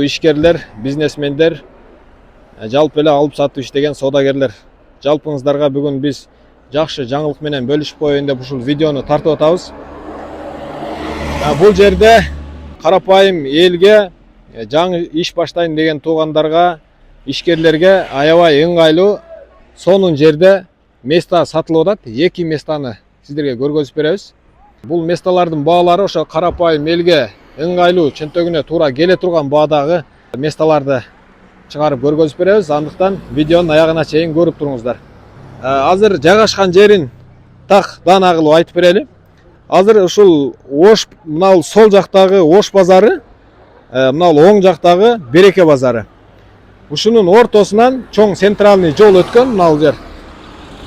ишкерлер, бизнесмендер, жалпы эле алып сатып иштеген соодагерлер. Жалпыңыздарга бүгүн биз жакшы жаңылык менен бөлүшүп коеюн деп ушул видеону тартып атабыз. Бул жерде карапайым элге, жаңы иш баштайын деген туугандарга, ишкерлерге аябай ыңгайлуу сонун жерде места сатылып атат. 2 местаны сиздерге көргөзүп беребиз. Бул месталардын баалары ошо карапайым элге ыңгайлуу, чөнтөгүнө туура келе турган баадагы месталарды чыгарып көргөзүп беребиз. Андыктан видеонун аягына чейин көрүп туруңуздар. Азыр жайгашкан жерин так-даана кылып айтып берели. Азыр ушул Ош, мына сол жактагы Ош базары, мына оң жактагы Береке базары. Ушунун ортосунан чоң центральный жол өткөн мына жер.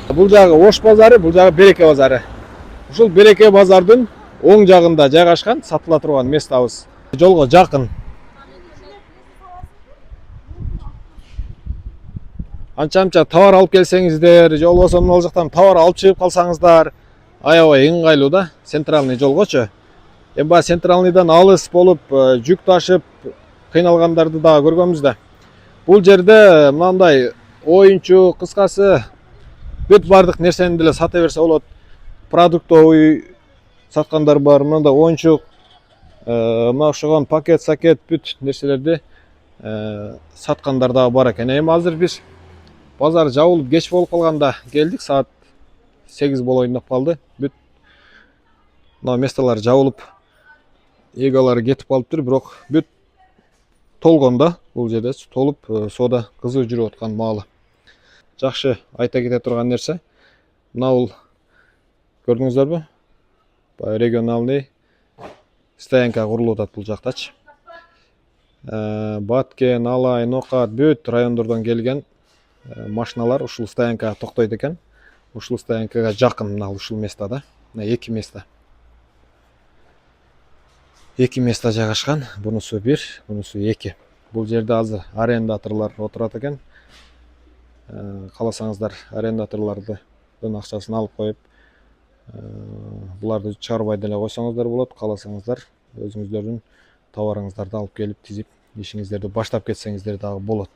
Бул жагы Ош базары, бул жагы Береке базары. Ушул Береке базардын оң жагында жайгашкан сатыла турган местабыз. Жолго жакын. Анча-мынча товар алып келсеңиздер, же болбосо мына жактан товар алып чыгып калсаңыздар, аябай ыңгайлуу да, центральный жолгочу. Эми баягы центральныйдан алыс болуп, жүк ташып кыйналгандарды дагы көргөнбүз да. Бул жерде мындай оюнчук, кыскасы бүт бардык нерсени деле сата берсе болот. Продуктовый саткандар бар, мындай оюнчук, мына окшогон пакет-сакет бүт нерселерди саткандар дагы бар экен. Эми азыр биз базар жабылып кеч болуп калганда келдик, саат 8 болоюн деп калды. Бүт мына месталар жабылып, эгалары кетип калыптыр, бирок бүт толгон да, бул жерде толуп, соода кызуу жүрүп аткан маалы. Жакшы айта кете турган нерсе, мына бул көрдүңүздөрбү? Региональный стоянка курулуп атат бул жактачы. Баткен, Алай, Нокат бүт райондордон келген машиналар ушул стоянкага токтойт экен. Ушул стоянкага жакын мына ушул местада, мына 2 места. 2 места жайгашкан, бунусу 1, бунусу 2. Бул жерде азыр арендаторлор отурат экен. Кааласаңыздар арендаторлордун акчасын алып коюп, буларды чыгарбай деле койсоңуздар болот. Кааласаңыздар өзүңүздөрдүн товарыңыздарды алып келип тизип, ишиңиздерди баштап кетсеңиздер дагы болот.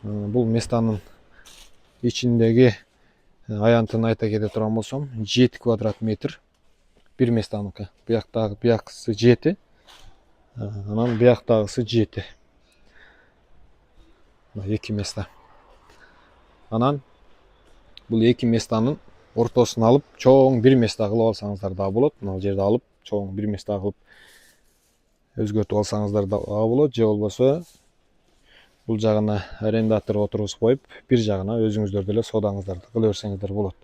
Бул местанын ичиндеги аянтын айта кете турган болсом, 7 квадрат метр бир местаныкы. Биякысы 7, анан бияктагысы 7. 2 места. Анан бул 2 местанын ортосун алып, чоң 1 места кылып алсаңыздар дагы болот. Мына жерде алып, чоң 1 места кылып өзгөртүп алсаңыздар дагы болот. Же болбосо бул жагына арендатор отургузуп коюп, бир жагына өзүңүздөр деле соодаңыздарды кыла берсеңиздер болот.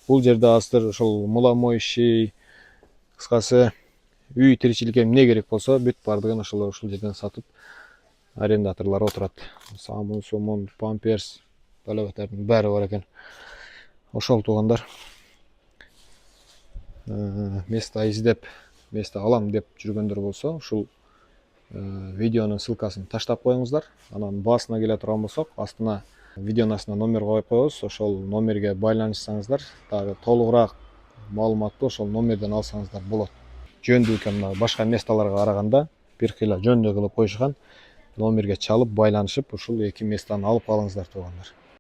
Бул жерде азыр ушул мыламойщий, кыскасы үй тиричиликке эмне керек болсо, бүт бардыгын ушул жерден сатып арендаторлор отурат. Самун, сомон, памперс, талабаттардын баары бар экен. Ошол туугандар места издеп, места алам деп жүргөндөр болсо, ушул видеонун ссылкасын таштап коюңуздар. Анан баасына келе турган болсок, астына видеонун астына номер коюп коебуз. Ошол номерге байланышсаңыздар, дагы толугураак маалыматты ошол номерден алсаңыздар болот. Жөндүү экен, мына башка месталарга караганда бир кыйла жөндүү кылып коюшкан. Номерге чалып, байланышып, ушул 2 местаны алып калыңыздар туугандар.